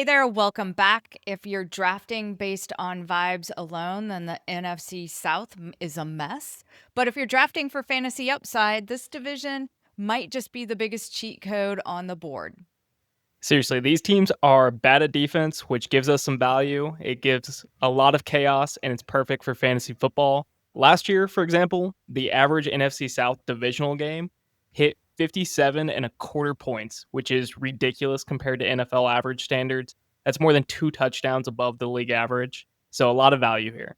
Hey there, welcome back. If you're drafting based on vibes alone, then the NFC South is a mess. But if you're drafting for fantasy upside, this division might just be the biggest cheat code on the board. Seriously, these teams are bad at defense, which gives us some value. It gives a lot of chaos, and it's perfect for fantasy football. Last year, for example, the average NFC South divisional game hit 57 and a quarter points, which is ridiculous compared to NFL average standards. That's more than 2 touchdowns above the league average. So a lot of value here.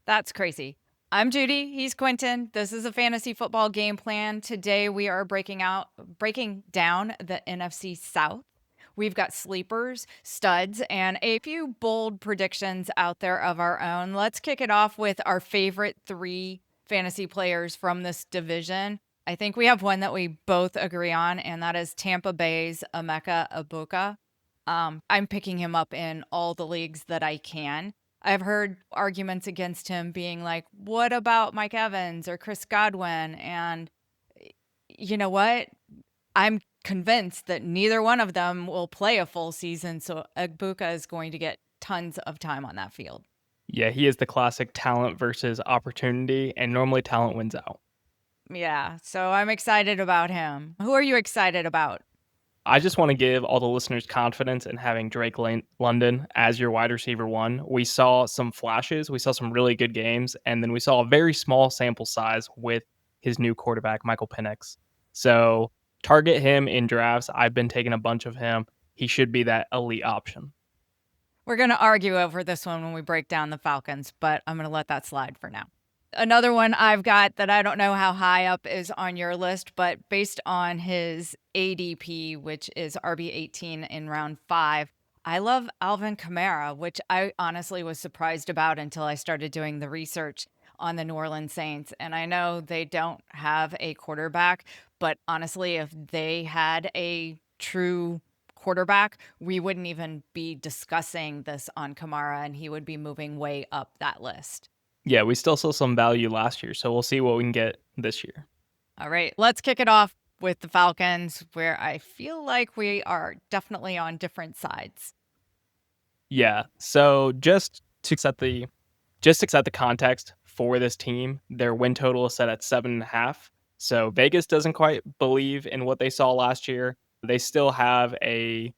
That's crazy. I'm Judy, he's Quinten. This is a fantasy football game plan. Today we are breaking down the NFC South. We've got sleepers, studs, and a few bold predictions out there of our own. Let's kick it off with our favorite 3 fantasy players from this division. I think we have one that we both agree on, and that is Tampa Bay's Emeka Egbuka. I'm picking him up in all the leagues that I can. I've heard arguments against him being like, what about Mike Evans or Chris Godwin? And you know what? I'm convinced that neither one of them will play a full season. So Egbuka is going to get tons of time on that field. Yeah, he is the classic talent versus opportunity, and normally talent wins out. Yeah. So I'm excited about him. Who are you excited about? I just want to give all the listeners confidence in having London as your wide receiver one. We saw some flashes, we saw some really good games, and then we saw a very small sample size with his new quarterback, Michael Penix. So target him in drafts. I've been taking a bunch of him. He should be that elite option. We're going to argue over this one when we break down the Falcons, but I'm going to let that slide for now. Another one I've got that I don't know how high up is on your list, but based on his ADP, which is RB18 in round 5, I love Alvin Kamara, which I honestly was surprised about until I started doing the research on the New Orleans Saints. And I know they don't have a quarterback, but honestly, if they had a true quarterback, we wouldn't even be discussing this on Kamara, and he would be moving way up that list. Yeah, we still saw some value last year, so we'll see what we can get this year. All right, let's kick it off with the Falcons, where I feel like we are definitely on different sides. Yeah, so just to set the context for this team, their win total is set at 7.5. So Vegas doesn't quite believe in what they saw last year. They still have a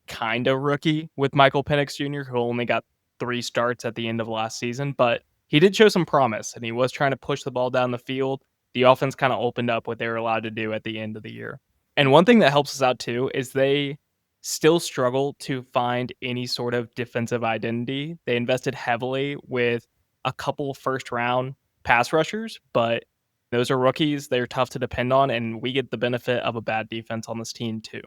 kind of rookie with Michael Penix Jr., who only got 3 starts at the end of last season, but he did show some promise and he was trying to push the ball down the field. The offense kind of opened up what they were allowed to do at the end of the year. And one thing that helps us out too is they still struggle to find any sort of defensive identity. They invested heavily with a couple first round pass rushers, but those are rookies. They're tough to depend on, and we get the benefit of a bad defense on this team too.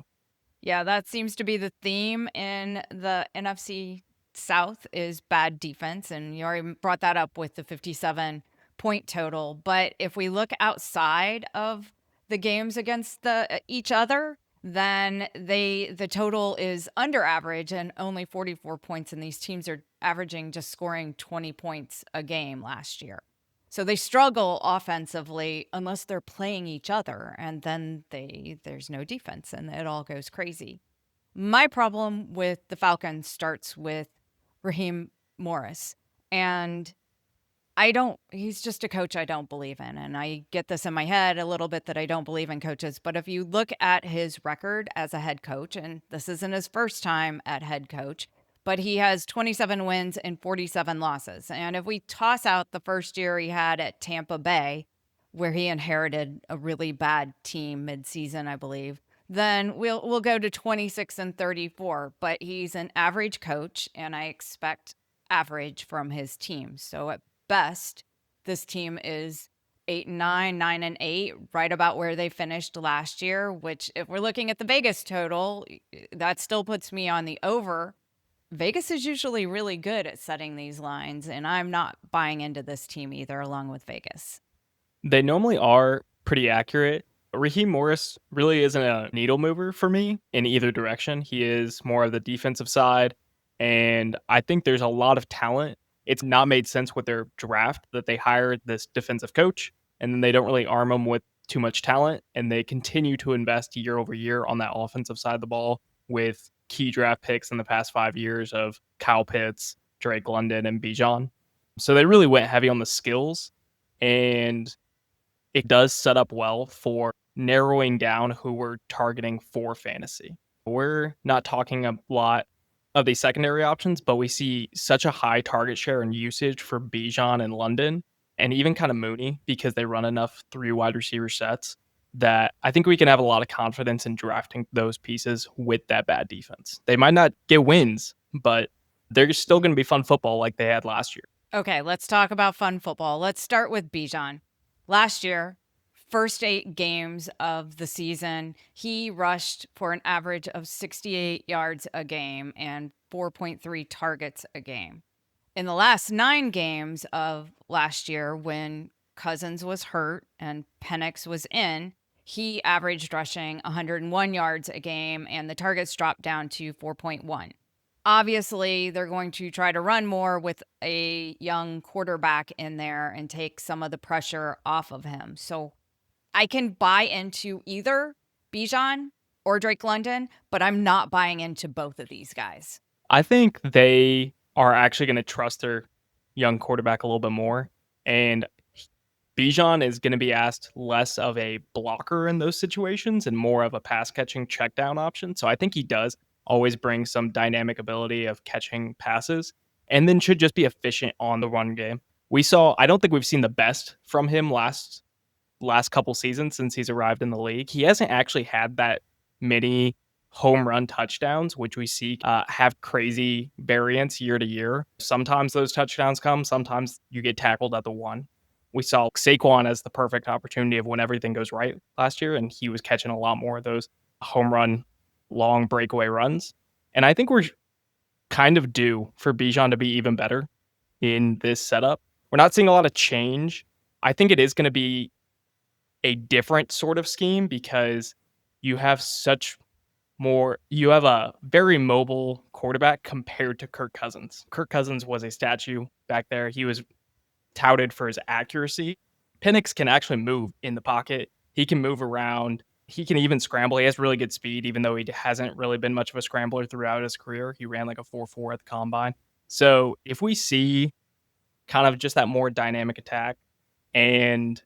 Yeah, that seems to be the theme in the NFC South is bad defense, and you already brought that up with the 57 point total. But if we look outside of the games against each other, then the total is under average and only 44 points, and these teams are averaging just scoring 20 points a game last year. So they struggle offensively unless they're playing each other, and then there's no defense and it all goes crazy. My problem with the Falcons starts with Raheem Morris. And he's just a coach I don't believe in. And I get this in my head a little bit that I don't believe in coaches. But if you look at his record as a head coach, and this isn't his first time at head coach, but he has 27 wins and 47 losses. And if we toss out the first year he had at Tampa Bay, where he inherited a really bad team midseason, I believe, then we'll go to 26 and 34. But he's an average coach, and I expect average from his team. So at best, this team is 8-9, 9-8, right about where they finished last year, which if we're looking at the Vegas total, that still puts me on the over. Vegas is usually really good at setting these lines, and I'm not buying into this team either, along with Vegas. They normally are pretty accurate. Raheem Morris really isn't a needle mover for me in either direction. He is more of the defensive side, and I think there's a lot of talent. It's not made sense with their draft that they hired this defensive coach, and then they don't really arm him with too much talent, and they continue to invest year over year on that offensive side of the ball with key draft picks in the past 5 years of Kyle Pitts, Drake London, and Bijan. So they really went heavy on the skills, and it does set up well for narrowing down who we're targeting for fantasy. We're not talking a lot of the secondary options, but we see such a high target share and usage for Bijan and London, and even kind of Mooney because they run enough 3 wide receiver sets that I think we can have a lot of confidence in drafting those pieces with that bad defense. They might not get wins, but they're still going to be fun football like they had last year. Okay, let's talk about fun football. Let's start with Bijan. Last year, first 8 games of the season, he rushed for an average of 68 yards a game and 4.3 targets a game. In the last 9 games of last year, when Cousins was hurt and Penix was in, he averaged rushing 101 yards a game, and the targets dropped down to 4.1. Obviously, they're going to try to run more with a young quarterback in there and take some of the pressure off of him. So I can buy into either Bijan or Drake London, but I'm not buying into both of these guys. I think they are actually going to trust their young quarterback a little bit more. And Bijan is going to be asked less of a blocker in those situations and more of a pass catching check down option. So I think he does always bring some dynamic ability of catching passes and then should just be efficient on the run game. I don't think we've seen the best from him last couple seasons since he's arrived in the league. He hasn't actually had that many home run touchdowns, which we see have crazy variance year to year. Sometimes those touchdowns come, sometimes you get tackled at the one. We saw Saquon as the perfect opportunity of when everything goes right last year, and he was catching a lot more of those home run, long breakaway runs. And I think we're kind of due for Bijan to be even better in this setup. We're not seeing a lot of change. I think it is going to be a different sort of scheme because you have you have a very mobile quarterback compared to Kirk Cousins. Kirk Cousins was a statue back there. He was touted for his accuracy. Penix can actually move in the pocket. He can move around. He can even scramble. He has really good speed, even though he hasn't really been much of a scrambler throughout his career. He ran like a 4.4 at the combine. So if we see kind of just that more dynamic attack and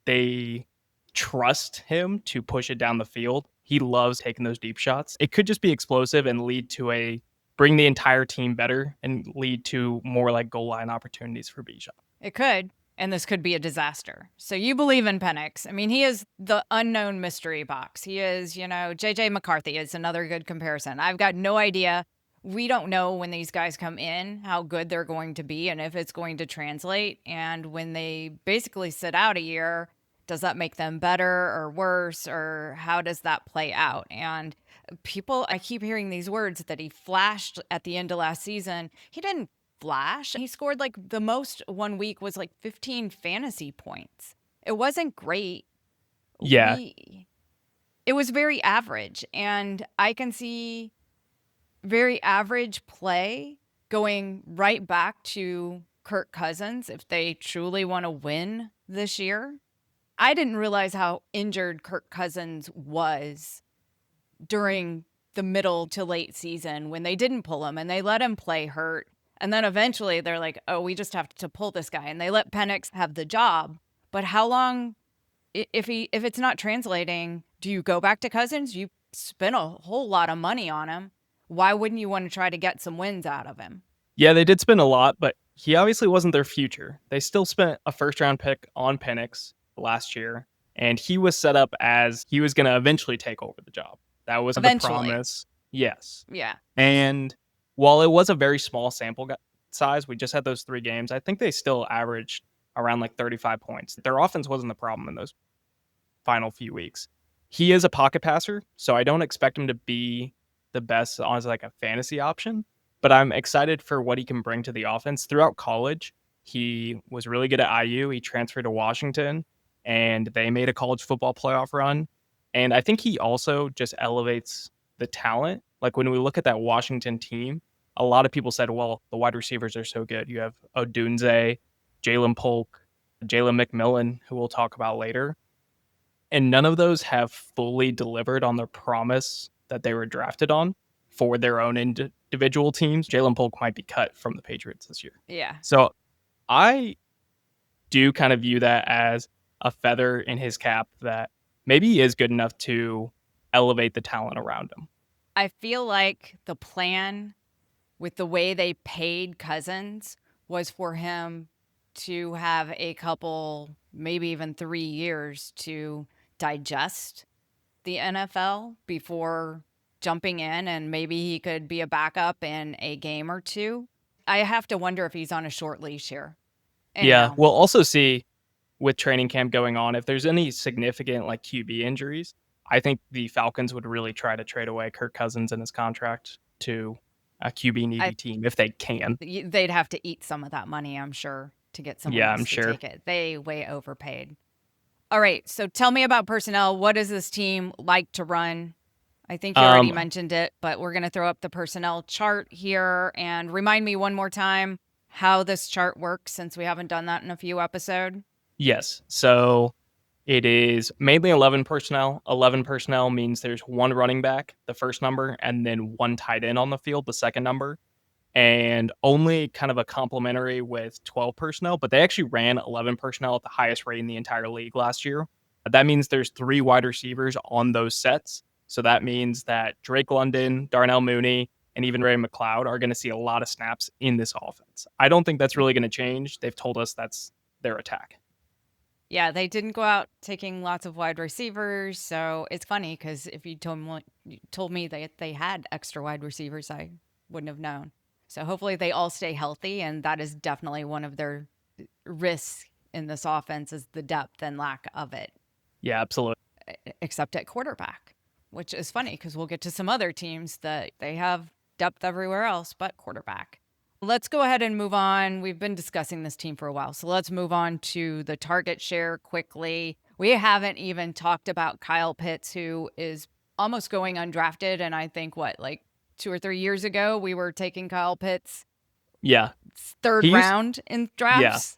they trust him to push it down the field, he loves taking those deep shots. It could just be explosive and lead to bring the entire team better and lead to more like goal line opportunities for Bijan. It could, and this could be a disaster. So you believe in Penix. I mean, he is the unknown mystery box. He is, JJ McCarthy is another good comparison. I've got no idea. We don't know when these guys come in how good they're going to be and if it's going to translate. And when they basically sit out a year, does that make them better or worse, or how does that play out? And I keep hearing these words that he flashed at the end of last season. He didn't flash. He scored like the most one week was like 15 fantasy points. It wasn't great. Yeah. It was very average. And I can see very average play going right back to Kirk Cousins if they truly want to win this year. I didn't realize how injured Kirk Cousins was during the middle to late season when they didn't pull him and they let him play hurt. And then eventually they're like, oh, we just have to pull this guy. And they let Penix have the job. But how long, if it's not translating, do you go back to Cousins? You spend a whole lot of money on him. Why wouldn't you want to try to get some wins out of him? Yeah, they did spend a lot, but he obviously wasn't their future. They still spent a first-round pick on Penix last year, and he was set up as he was going to eventually take over the job. That was the promise. Yes. Yeah. And while it was a very small sample size, we just had those 3 games, I think they still averaged around like 35 points. Their offense wasn't the problem in those final few weeks. He is a pocket passer, so I don't expect him to be the best as like a fantasy option, but I'm excited for what he can bring to the offense. Throughout college, he was really good at IU. He transferred to Washington, and they made a college football playoff run. And I think he also just elevates the talent. Like when we look at that Washington team, a lot of people said, well, the wide receivers are so good. You have Odunze, Jalen Polk, Jalen McMillan, who we'll talk about later. And none of those have fully delivered on their promise that they were drafted on. for their own individual teams, Jalen Polk might be cut from the Patriots this year. Yeah. So I do kind of view that as a feather in his cap that maybe he is good enough to elevate the talent around him. I feel like the plan with the way they paid Cousins was for him to have a couple, maybe even 3 years to digest the NFL before jumping in, and maybe he could be a backup in a game or two. I have to wonder if he's on a short leash here. Yeah, Anyhow, we'll also see with training camp going on if there's any significant like QB injuries. I think the Falcons would really try to trade away Kirk Cousins and his contract to a QB I needy team if they can. they'd have to eat some of that money, I'm sure, to get someone Yeah, I'm else to sure. take it. They way overpaid. All right, so tell me about personnel. What does this team like to run? I think you already Um, mentioned it, but we're going to throw up the personnel chart here and remind me one more time how this chart works since we haven't done that in a few episodes. yes. So it is mainly 11 personnel. 11 personnel means there's one running back, the first number, and then one tight end on the field, the second number, and only kind of a complementary with 12 personnel, but they actually ran 11 personnel at the highest rate in the entire league last year. That means there's 3 wide receivers on those sets. So that means that Drake London, Darnell Mooney, and even Ray McLeod are going to see a lot of snaps in this offense. I don't think that's really going to change. They've told us that's their attack. Yeah, they didn't go out taking lots of wide receivers, so it's funny because if you told me that they had extra wide receivers, I wouldn't have known. So hopefully they all stay healthy, and that is definitely one of their risks in this offense is the depth and lack of it, Yeah, absolutely. except at quarterback, which is funny because we'll get to some other teams that they have depth everywhere else but quarterback. Let's go ahead and move on. We've been discussing this team for a while, so let's move on to the target share quickly. We haven't even talked about Kyle Pitts, who is almost going undrafted. And I think like 2 or 3 years ago, we were taking Kyle Pitts Yeah. third He used, round in yeah. drafts.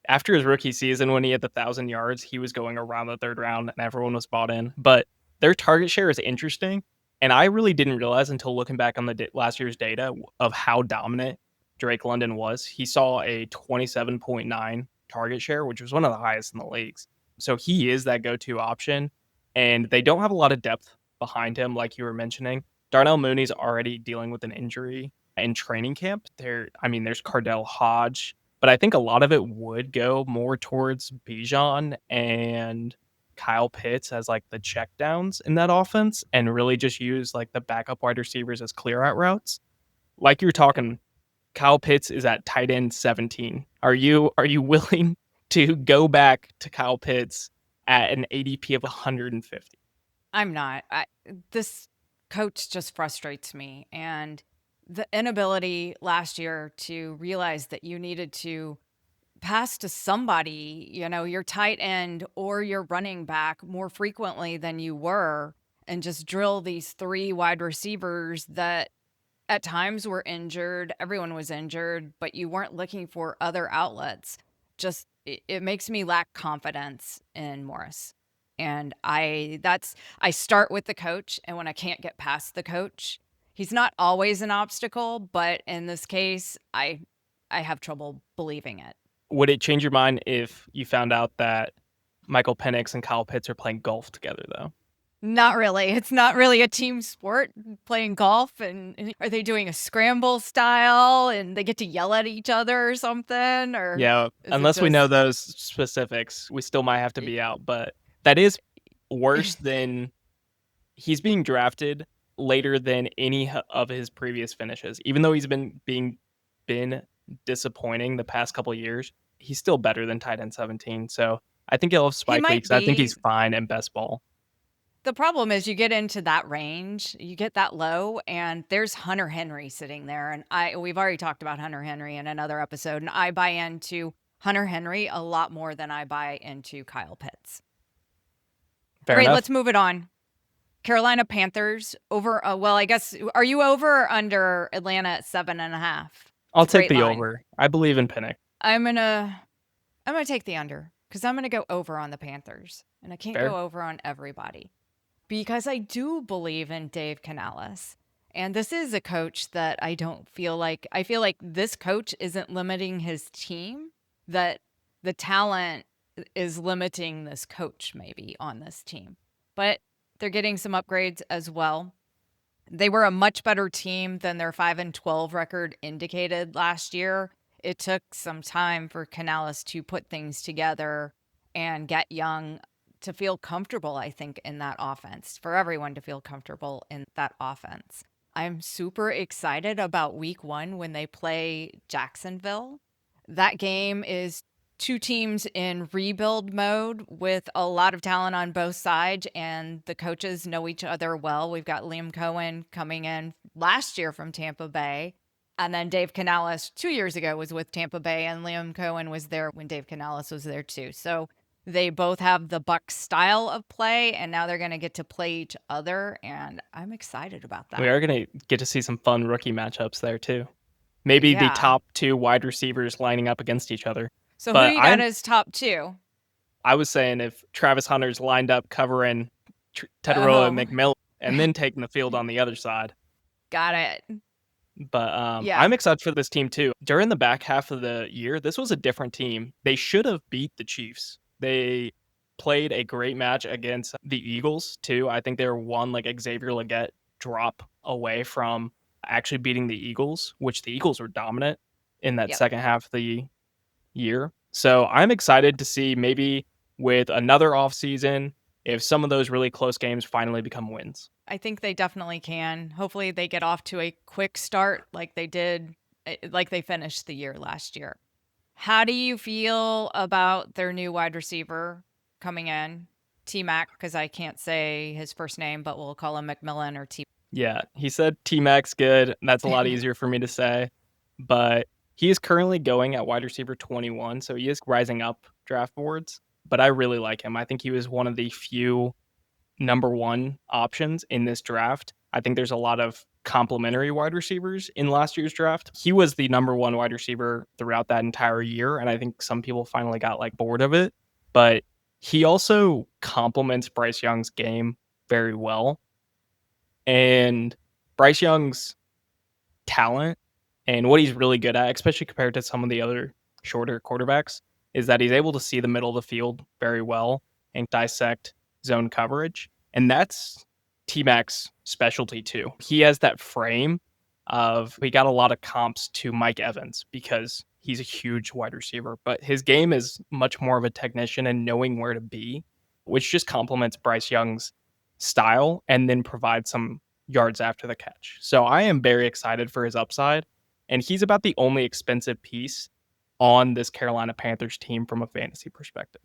After his rookie season, when he had the 1,000 yards, he was going around the third round and everyone was bought in. But their target share is interesting. And I really didn't realize until looking back on the last year's data of how dominant Drake London was. He saw a 27.9 target share, which was one of the highest in the leagues. So he is that go to option. And they don't have a lot of depth behind him, like you were mentioning. Darnell Mooney's already dealing with an injury in training camp. There's Cardell Hodge, but I think a lot of it would go more towards Bijan and Kyle Pitts as like the checkdowns in that offense and really just use like the backup wide receivers as clear out routes. Like you're talking, Kyle Pitts is at tight end 17. Are you willing to go back to Kyle Pitts at an ADP of 150? I'm not. This coach just frustrates me. And the inability last year to realize that you needed to pass to somebody, your tight end or your running back more frequently than you were, and just drill these 3 wide receivers that at times were injured. Everyone was injured, but you weren't looking for other outlets. Just it makes me lack confidence in Morris. And I start with the coach, and when I can't get past the coach, he's not always an obstacle, but in this case, I have trouble believing it. Would it change your mind if you found out that Michael Penix and Kyle Pitts are playing golf together, though? Not really. It's not really a team sport playing golf. And are they doing a scramble style and they get to yell at each other or something? Or Yeah, is it unless we know just, those specifics, we still might have to be out. But that is worse than he's being drafted later than any of his previous finishes. Even though he's been disappointing the past couple of years, he's still better than tight end 17. So I think he'll have he spike might weeks. I think be. he's fine in best ball. The problem is you get into that range, you get that low, and there's Hunter Henry sitting there. And we've already talked about Hunter Henry in another episode, and I buy into Hunter Henry a lot more than I buy into Kyle Pitts. All Fair right, enough. let's move it on. Carolina Panthers over. Well, I guess are you over or under Atlanta at 7.5? I'll It's a take great the line. over. I believe in Pinnock. I'm gonna take the under because I'm gonna go over on the Panthers, and I can't Fair. go over on everybody because I do believe in Dave Canales, And this is a coach that I feel like this coach isn't limiting his team, that the talent is limiting this coach maybe on this team. But they're getting some upgrades as well. They were a much better team than their 5-12 record indicated last year. It took some time for Canales to put things together and get Young to feel comfortable, I think, in that offense, for everyone to feel comfortable in that offense. I'm super excited about week 1 when they play Jacksonville. That game is two teams in rebuild mode with a lot of talent on both sides, and the coaches know each other well. We've got Liam Cohen coming in last year from Tampa Bay, and then Dave Canales 2 years ago was with Tampa Bay, and Liam Cohen was there when Dave Canales was there too. So they both have the Bucs style of play, and now they're going to get to play each other, and I'm excited about We that. are going to get to see some fun rookie matchups there too. Maybe the Yeah. top two wide receivers lining up against each other. So who But you got as top two? I was saying if Travis Hunter's lined up covering Tetaroa and Oh, McMillan and then taking the field on the other side. got it. But Yeah. I'm excited for this team too. During the back half of the year, this was a different team. They should have beat the Chiefs. They played a great match against the Eagles too. I think they were one like Xavier Legette drop away from actually beating the Eagles, which the Eagles were dominant in that Yep. second half of the year. So I'm excited to see maybe with another offseason if some of those really close games finally become wins. I think they definitely can. Hopefully, they get off to a quick start like they did, like they finished the year last year. How do you feel about their new wide receiver coming in? T Mac, because I can't say his first name, but we'll call him McMillan or T. Yeah, he said T Mac's good. That's a lot easier for me to say. But he is currently going at wide receiver 21. So he is rising up draft boards. But I really like him. I think he was one of the few number one options in this draft. I think there's a lot of complementary wide receivers in last year's draft. He was the number one wide receiver throughout that entire year. And I think some people finally got like bored of it. But he also complements Bryce Young's game very well. And Bryce Young's talent and what he's really good at, especially compared to some of the other shorter quarterbacks, is that he's able to see the middle of the field very well and dissect zone coverage. And that's T Mac's specialty too. He has that frame of, we got a lot of comps to Mike Evans because he's a huge wide receiver, but his game is much more of a technician and knowing where to be, which just complements Bryce Young's style and then provides some yards after the catch. So I am very excited for his upside. And he's about the only expensive piece on this Carolina Panthers team from a fantasy perspective.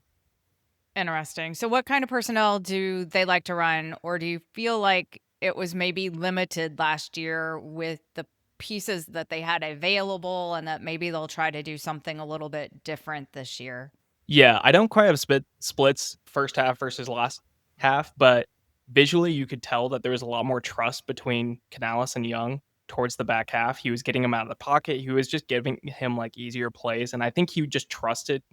Interesting. So, what kind of personnel do they like to run, or do you feel like it was maybe limited last year with the pieces that they had available, and that maybe they'll try to do something a little bit different this year? Yeah, I don't quite have splits first half versus last half, but visually you could tell that there was a lot more trust between Canales and Young towards the back half. He was getting him out of the pocket. He was just giving him like easier plays. And I think he just trusted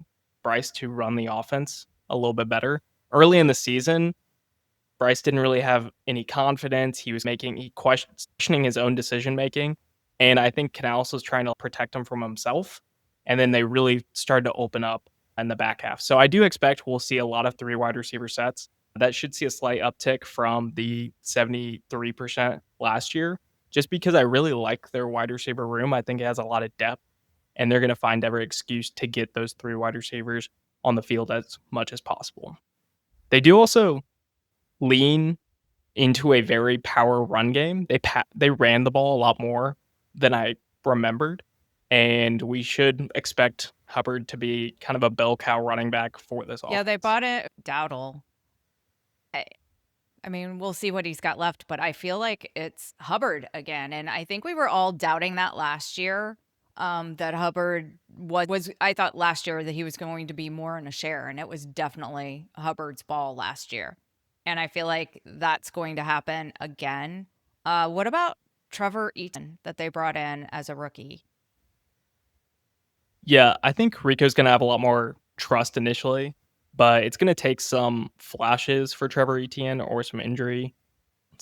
Bryce to run the offense a little bit better. Early in the season, Bryce didn't really have any confidence. He questioning his own decision making. And I think Canales was trying to protect him from himself. And then they really started to open up in the back half. So I do expect we'll see a lot of three wide receiver sets. That should see a slight uptick from the 73% last year, just because I really like their wide receiver room. I think it has a lot of depth, and they're going to find every excuse to get those three wide receivers on the field as much as possible. They do also lean into a very power run game. They ran the ball a lot more than I remembered, and we should expect Hubbard to be kind of a bell cow running back for this Yeah, they offense. bought it. Dowdle. I, I mean, we'll see what he's got left, but I feel like it's Hubbard again. And I think we were all doubting that last year. That Hubbard was I thought last year that he was going to be more in a share, and it was definitely Hubbard's ball last year. And I feel like that's going to happen again. What about Trevor Eaton that they brought in as a rookie? Yeah, I think Rico's going to have a lot more trust initially, but it's going to take some flashes for Trevor Etienne or some injury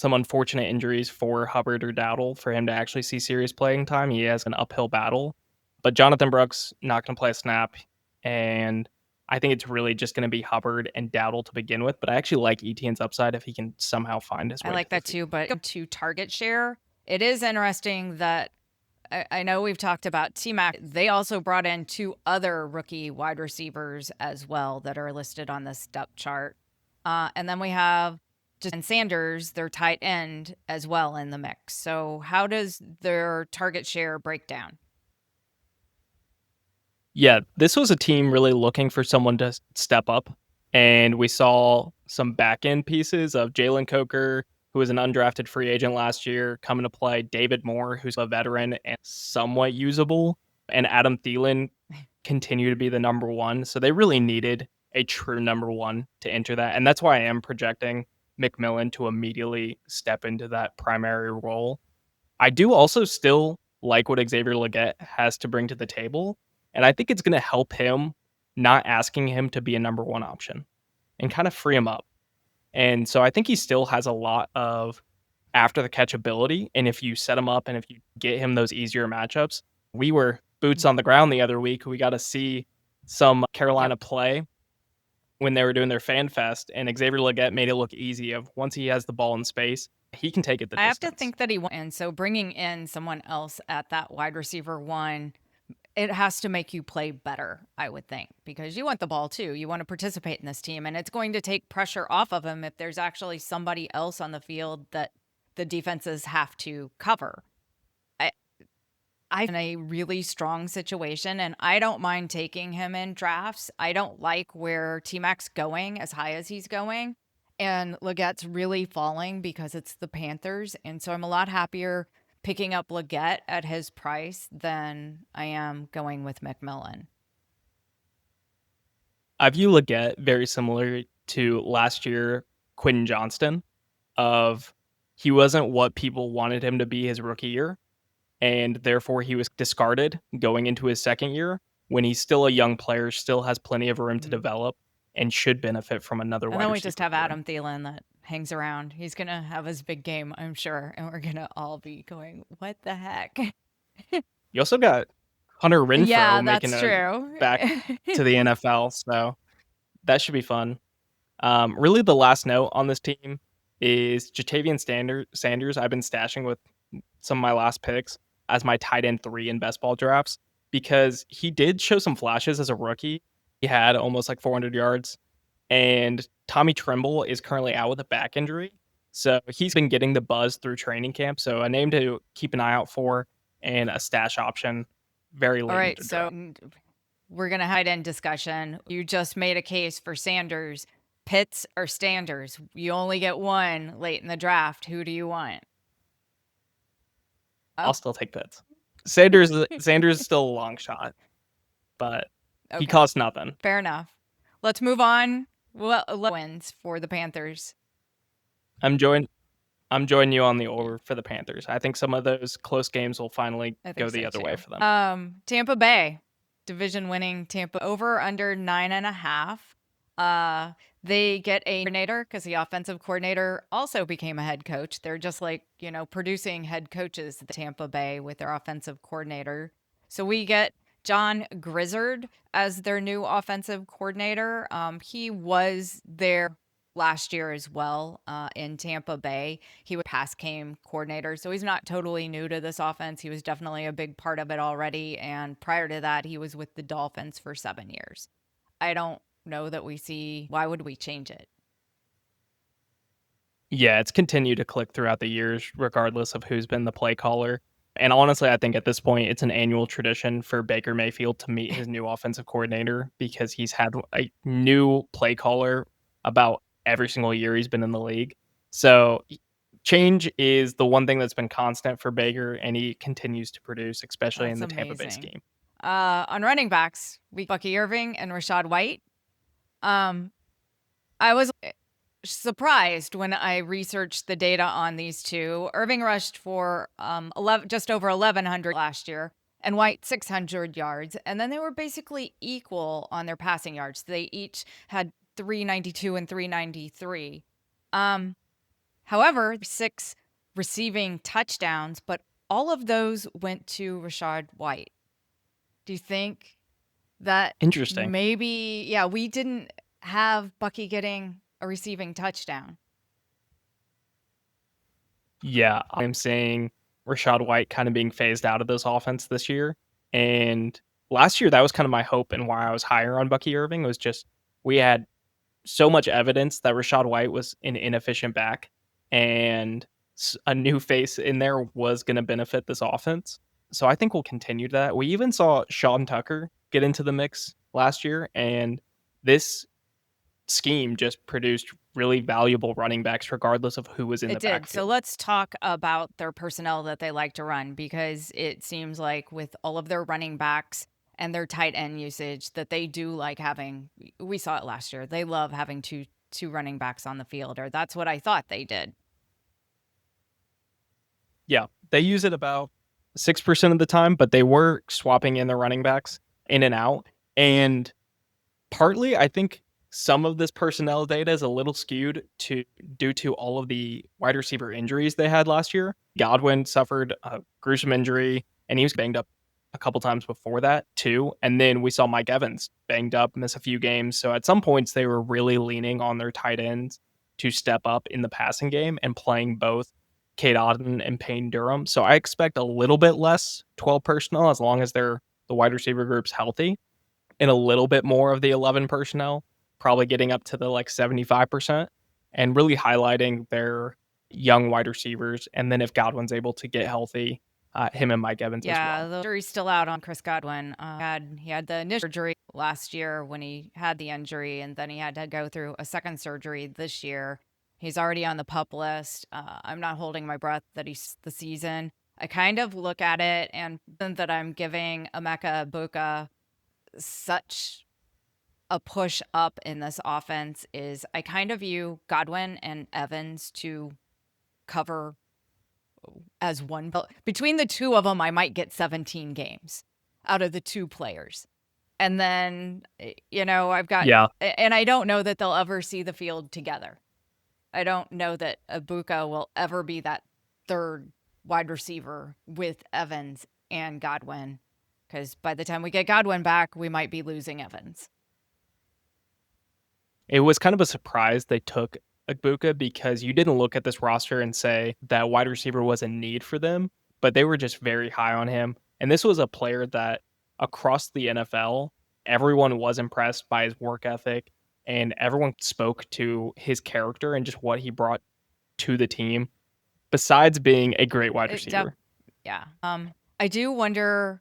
some unfortunate injuries for Hubbard or Dowdle for him to actually see serious playing time. He has an uphill battle. But Jonathan Brooks not going to play a snap, and I think it's really just going to be Hubbard and Dowdle to begin with. But I actually like Etienne's upside if he can somehow find his I way to like the that field. too, but to target share, it is interesting that I know we've talked about T-Mac. They also brought in two other rookie wide receivers as well that are listed on this depth chart. And then we have and Sanders, their tight end, as well in the mix. So how does their target share break down? Yeah, this was a team really looking for someone to step up, and we saw some back end pieces of Jalen Coker, who was an undrafted free agent last year, coming to play. David Moore, who's a veteran and somewhat usable, and Adam Thielen continue to be the number one. So they really needed a true number one to enter that, and that's why I am projecting McMillan to immediately step into that primary role. I do also still like what Xavier Legette has to bring to the table, and I think it's going to help him not asking him to be a number one option and kind of free him up. And so I think he still has a lot of after the catch ability. And if you set him up and if you get him those easier matchups, we were boots on the ground the other week. We got to see some Yep. Carolina play when they were doing their fan fest, and Xavier Legette made it look easy. Of once he has the ball in space, he can take it the I have to distance. think that he won. And so bringing in someone else at that wide receiver one, it has to make you play better, I would think, because you want the ball too. You want to participate in this team, and it's going to take pressure off of him if there's actually somebody else on the field that the defenses have to cover. I I'm in a really strong situation, and I don't mind taking him in drafts. I don't like where T-Mac's going as high as he's going, and Legette's really falling because it's the Panthers, and so I'm a lot happier picking up Legette at his price than I am going with McMillan. I view Legette very similar to last year Quentin Johnston of he wasn't what people wanted him to be his rookie year, and therefore he was discarded going into his second year when he's still a young player, still has plenty of room to Mhm. develop, and should benefit from another And wide then we just receiver have core. Adam Thielen that hangs around. He's gonna have his big game, I'm sure, and we're gonna all be going, "What the heck?" You also got Hunter Renfrow Yeah, making that's a true. back to the NFL, so that should be fun. Really, the last note on this team is Sanders. I've been stashing with some of my last picks as my tight end 3 in best ball drafts because he did show some flashes as a rookie. He had almost like 400 yards, and Tommy Tremble is currently out with a back injury. So he's been getting the buzz through training camp. So a name to keep an eye out for and a stash option very All late right, into so draft. we're gonna hide in discussion. You just made a case for Sanders. Pitts or Standers? You only get one late in the draft. Who do you want? I'll Oh, still take Pitts. Sanders is still a long shot, but he okay, costs nothing. fair enough. Let's move on. Well, wins for the Panthers. I'm join I'm joining you on the over for the Panthers. I think some of those close games will finally I go think the so other way too. for them. Tampa Bay, division winning Tampa over under 9.5. Uh, they get a coordinator because the offensive coordinator also became a head coach. They're just like, producing head coaches at Tampa Bay with their offensive coordinator. So we get John Grizzard as their new offensive coordinator. He was there last year as well in Tampa Bay. He was pass game coordinator, so he's not totally new to this offense. He was definitely a big part of it already. And prior to that, he was with the Dolphins for 7 years. I don't know that we see why would we change it. Yeah, it's continued to click throughout the years, regardless of who's been the play caller. And honestly, I think at this point, it's an annual tradition for Baker Mayfield to meet his new offensive coordinator because he's had a new play caller about every single year he's been in the league. So change is the one thing that's been constant for Baker, and he continues to produce, especially in That's the Tampa Bay amazing. scheme. On running backs, we Bucky Irving and Rashad White. Um, I was surprised when I researched the data on these two. Irving rushed for 11, just over 1,100 last year, and White 600 yards, and then they were basically equal on their passing yards. They each had 392 and 393. Um, However, 6 receiving touchdowns, but all of those went to Rachaad White. Do you think that Interesting. maybe, yeah, we didn't have Bucky getting a receiving touchdown? Yeah, I'm saying Rachaad White kind of being phased out of this offense this year. And last year, that was kind of my hope and why I was higher on Bucky Irving was just we had so much evidence that Rachaad White was an inefficient back, and a new face in there was going to benefit this offense. So I think we'll continue that. We even saw Sean Tucker get into the mix last year, and this scheme just produced really valuable running backs regardless of who was in It the did. So backfield. let's talk about their personnel that they like to run, because it seems like with all of their running backs and their tight end usage that they do like having. We saw it last year. They love having two running backs on the field, or that's what I thought they did. Yeah, they use it about 6% of the time, but they were swapping in their running backs in and out. And partly, I think some of this personnel data is a little skewed to due to all of the wide receiver injuries they had last year. Godwin suffered a gruesome injury, and he was banged up a couple times before that too. And then we saw Mike Evans banged up, miss a few games. So at some points, they were really leaning on their tight ends to step up in the passing game and playing both Kate Auden and Payne Durham. So I expect a little bit less 12 personnel as long as the wide receiver group's healthy and a little bit more of the 11 personnel, probably getting up to the like 75% and really highlighting their young wide receivers. And then if Godwin's able to get healthy, him and Mike Evans as Yeah, well. the jury's still out on Chris Godwin. He had the initial surgery last year when he had the injury, and then he had to go through a second surgery this year. He's already on the pup list. I'm not holding my breath that he's the season. I kind of look at it and that I'm giving Emeka Buka such a push up in this offense is I kind of view Godwin and Evans to cover as one. Between the two of them, I might get 17 games out of the two players. And then, I've got, Yeah, and I don't know that they'll ever see the field together. I don't know that Ibuka will ever be that third wide receiver with Evans and Godwin, because by the time we get Godwin back, we might be losing Evans. it was kind of a surprise they took Agbuka because you didn't look at this roster and say that wide receiver was a need for them, but they were just very high on him. And this was a player that across the NFL, everyone was impressed by his work ethic and everyone spoke to his character and just what he brought to the team, besides being a great wide It def- receiver. yeah. I do wonder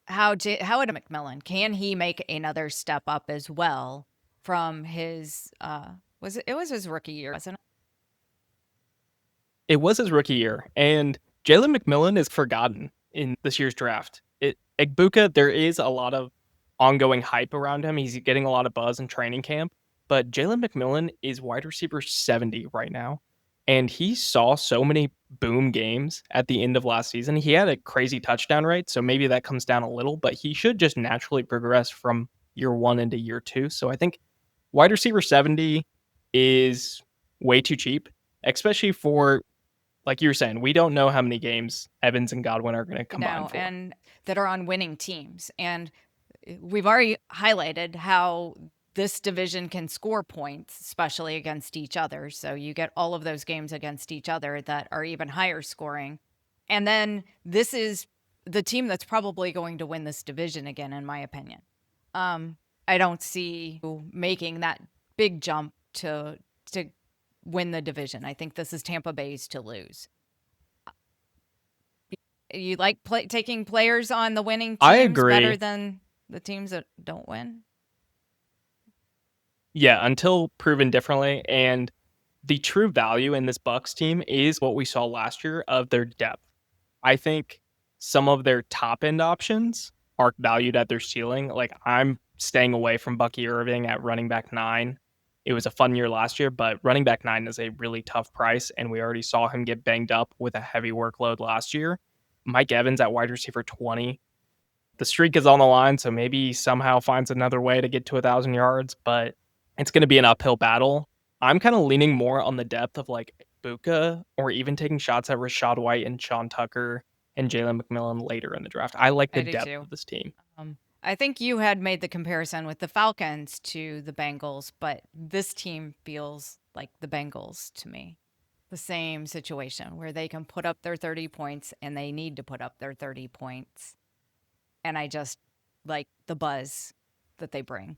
how would McMillan, can he make another step up as well from his it was his rookie year, wasn't it? It was his rookie year, and Jalen McMillan is forgotten in this year's draft. Egbuka, there is a lot of ongoing hype around him. He's getting a lot of buzz in training camp, but Jalen McMillan is wide receiver 70 right now, and he saw so many boom games at the end of last season. He had a crazy touchdown rate, so maybe that comes down a little, but he should just naturally progress from year one into year two. So I think wide receiver 70 is way too cheap, especially for like you were saying, we don't know how many games Evans and Godwin are going to combine No, for. and that are on winning teams. And we've already highlighted how this division can score points, especially against each other. So you get all of those games against each other that are even higher scoring. And then this is the team that's probably going to win this division again, in my opinion. I don't see making that big jump to win the division. I think this is Tampa Bay's to lose. You like taking players on the winning I teams better agree. than the teams that don't win? Yeah, until proven differently. And the true value in this Bucks team is what we saw last year of their depth. I think some of their top end options are valued at their ceiling. Like I'm staying away from Bucky Irving at running back 9. It was a fun year last year, but running back 9 is a really tough price, and we already saw him get banged up with a heavy workload last year. Mike Evans at wide receiver 20. The streak is on the line, so maybe he somehow finds another way to get to 1,000 yards, but it's going to be an uphill battle. I'm kind of leaning more on the depth of like Ibuka or even taking shots at Rashad White and Sean Tucker and Jalen McMillan later in the draft. I like the I do depth too. of this team. I think you had made the comparison with the Falcons to the Bengals, but this team feels like the Bengals to me. The same situation where they can put up their 30 points and they need to put up their 30 points. And I just like the buzz that they bring.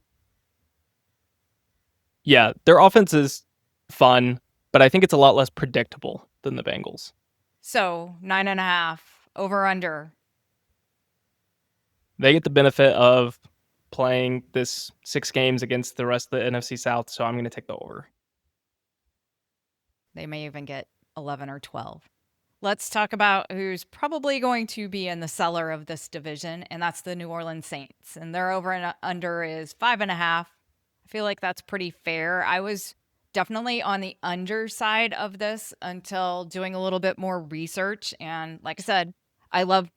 Yeah, their offense is fun, but I think it's a lot less predictable than the Bengals. So 9.5 over under. They get the benefit of playing this 6 games against the rest of the NFC South, so I'm going to take the over. They may even get 11 or 12. Let's talk about who's probably going to be in the cellar of this division, and that's the New Orleans Saints. And their over and under is 5.5. I feel like that's pretty fair. I was definitely on the under side of this until doing a little bit more research. And like I said, I love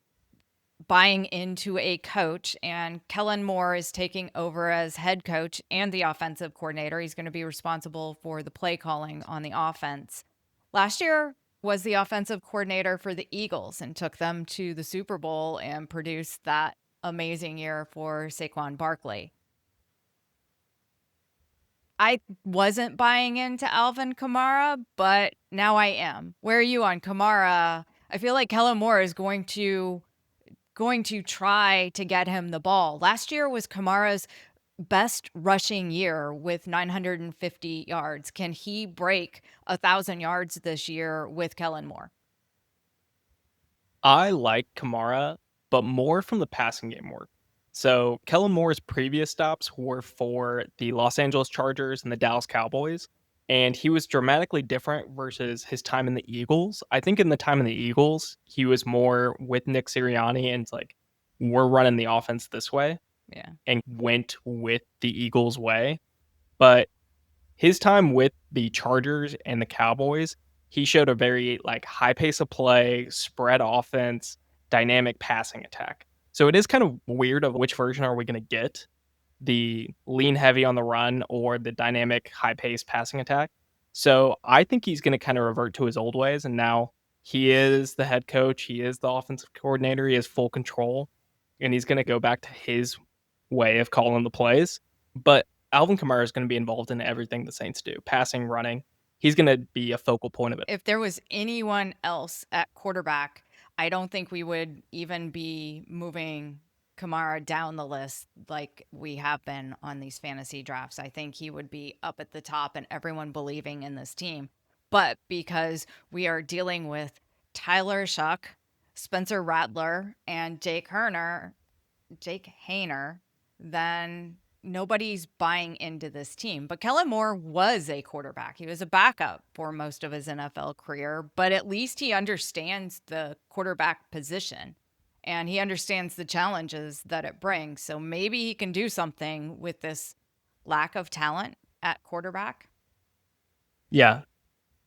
buying into a coach, and Kellen Moore is taking over as head coach and the offensive coordinator. He's going to be responsible for the play calling on the offense. Last year was the offensive coordinator for the Eagles and took them to the Super Bowl and produced that amazing year for Saquon Barkley. I wasn't buying into Alvin Kamara, but now I am. Where are you on Kamara? I feel like Kellen Moore is going to try to get him the ball. Last year was Kamara's best rushing year with 950 yards. Can he break 1,000 yards this year with Kellen Moore? I like Kamara, but more from the passing game work. So Kellen Moore's previous stops were for the Los Angeles Chargers and the Dallas Cowboys, and he was dramatically different versus his time in the Eagles. I think in the time in the Eagles, he was more with Nick Sirianni and it's like, we're running the offense this way Yeah. and went with the Eagles way. But his time with the Chargers and the Cowboys, he showed a very like high pace of play, spread offense, dynamic passing attack. So it is kind of weird of which version are we going to get? The lean heavy on the run or the dynamic high pace passing attack. So I think he's going to kind of revert to his old ways and now he is the head coach, he is the offensive coordinator, he has full control and he's going to go back to his way of calling the plays. But Alvin Kamara is going to be involved in everything the Saints do, passing, running. He's going to be a focal point of it. If there was anyone else at quarterback, I don't think we would even be moving Kamara down the list like we have been on these fantasy drafts. I think he would be up at the top and everyone believing in this team. But because we are dealing with Tyler Shuck, Spencer Rattler, and Jake Hayner, then nobody's buying into this team. But Kellen Moore was a quarterback. He was a backup for most of his NFL career, but at least he understands the quarterback position and he understands the challenges that it brings. So maybe he can do something with this lack of talent at quarterback. Yeah.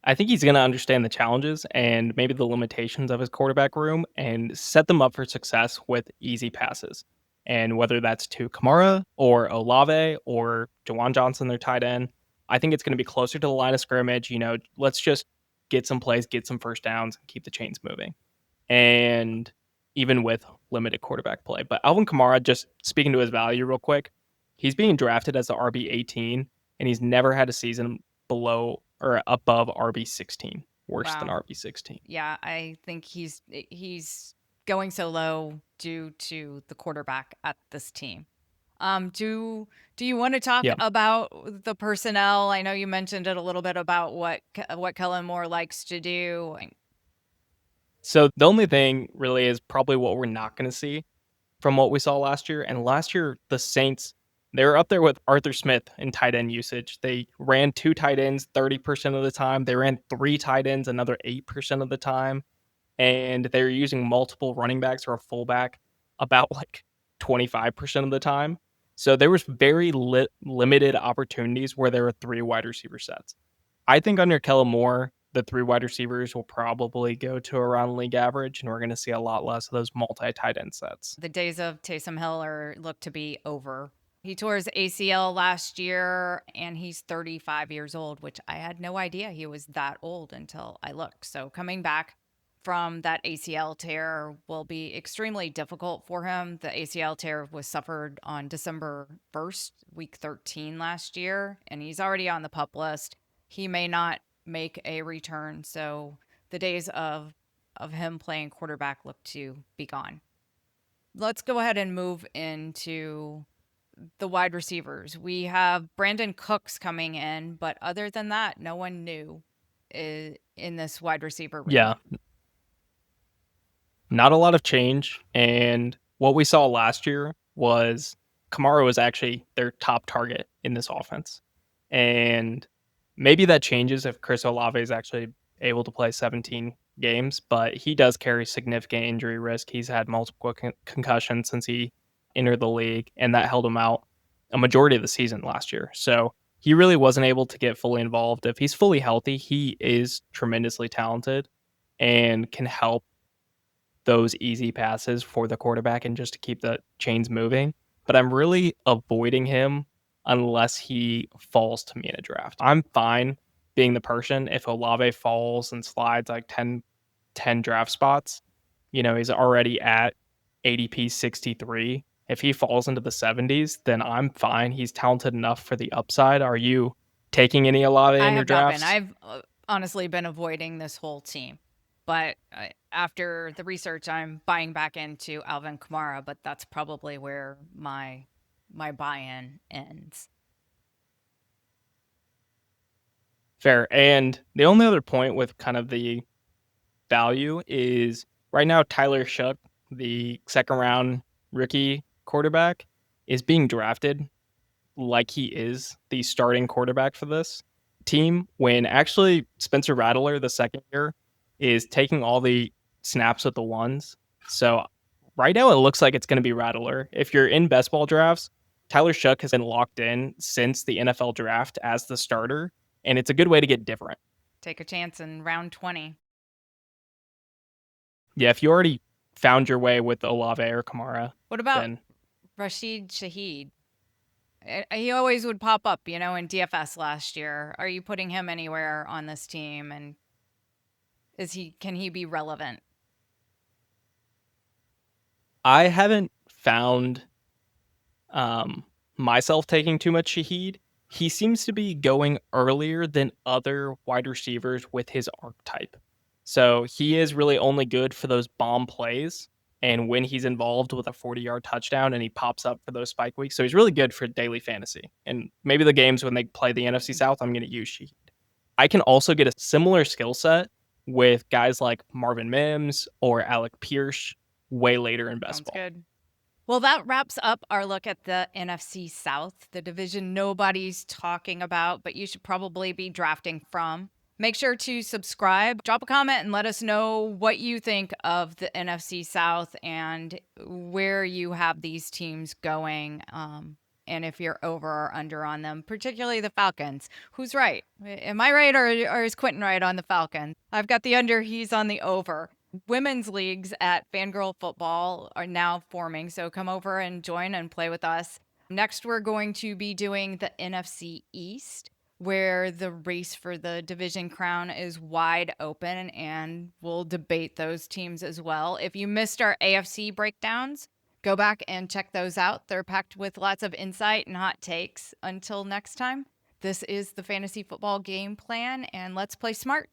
I think he's going to understand the challenges and maybe the limitations of his quarterback room and set them up for success with easy passes. And whether that's to Kamara or Olave or Jawan Johnson, their tight end, I think it's going to be closer to the line of scrimmage. You know, let's just get some plays, get some first downs, and keep the chains moving. And even with limited quarterback play. But Alvin Kamara, just speaking to his value real quick, he's being drafted as the RB18, and he's never had a season below or above RB16, worse than Wow. RB16. Yeah, I think he's going so low due to the quarterback at this team. Do you want to talk Yeah. about the personnel? I know you mentioned it a little bit about what Kellen Moore likes to do. So the only thing really is probably what we're not going to see from what we saw last year. And last year, the Saints, they were up there with Arthur Smith in tight end usage. They ran 2 tight ends 30% of the time. They ran 3 tight ends another 8% of the time. And they were using multiple running backs or a fullback about like 25% of the time. So there was very limited opportunities where there were 3 wide receiver sets. I think under Kellen Moore, the 3 wide receivers will probably go to around league average, and we're going to see a lot less of those multi tight end sets. The days of Taysom Hill look to be over. He tore his ACL last year and he's 35 years old, which I had no idea he was that old until I looked. So coming back from that ACL tear will be extremely difficult for him. The ACL tear was suffered on December 1st, week 13 last year, and he's already on the PUP list. He may not make a return, so the days of him playing quarterback look to be gone. Let's go ahead and move into the wide receivers. We have Brandon Cooks coming in, but other than that, no one new in this wide receiver room. Yeah, not a lot of change. And what we saw last year was Kamara was actually their top target in this offense. And maybe that changes if Chris Olave is actually able to play 17 games, but he does carry significant injury risk. He's had multiple concussions since he entered the league, and that held him out a majority of the season last year. So he really wasn't able to get fully involved. If he's fully healthy, he is tremendously talented and can help those easy passes for the quarterback and just to keep the chains moving. But I'm really avoiding him unless he falls to me in a draft. I'm fine being the person if Olave falls and slides like 10 draft spots. He's already at ADP 63. If he falls into the 70s, then I'm fine. He's talented enough for the upside. Are you taking any Olave I in your have not been. drafts? I've honestly been avoiding this whole team. But after the research, I'm buying back into Alvin Kamara, but that's probably where my buy-in ends. Fair. And the only other point with kind of the value is right now Tyler Shough, the second round rookie quarterback, is being drafted like he is the starting quarterback for this team when actually Spencer Rattler, the second year, is taking all the snaps with the ones. So right now it looks like it's going to be Rattler. If you're in best ball drafts, Tyler Shough has been locked in since the NFL draft as the starter, and it's a good way to get different. Take a chance in round 20. Yeah, if you already found your way with Olave or Kamara, What about then Rashid Shaheed? He always would pop up, in DFS last year. Are you putting him anywhere on this team? And can he be relevant? I haven't found myself taking too much Shaheed. He seems to be going earlier than other wide receivers with his archetype. So he is really only good for those bomb plays and when he's involved with a 40-yard touchdown and he pops up for those spike weeks. So he's really good for daily fantasy. And maybe the games when they play the NFC South, I'm going to use Shaheed. I can also get a similar skill set with guys like Marvin Mims or Alec Pierce way later in best Sounds ball. good. Well, that wraps up our look at the NFC South, the division nobody's talking about, but you should probably be drafting from. Make sure to subscribe, drop a comment, and let us know what you think of the NFC South and where you have these teams going, and if you're over or under on them, particularly the Falcons. Who's right? Am I right or is Quinten right on the Falcons? I've got the under, he's on the over. Women's leagues at Fangirl Football are now forming, so come over and join and play with us. Next, we're going to be doing the NFC East, where the race for the division crown is wide open, and we'll debate those teams as well. If you missed our AFC breakdowns, go back and check those out. They're packed with lots of insight and hot takes. Until next time, this is the Fantasy Football Game Plan, and let's play smart.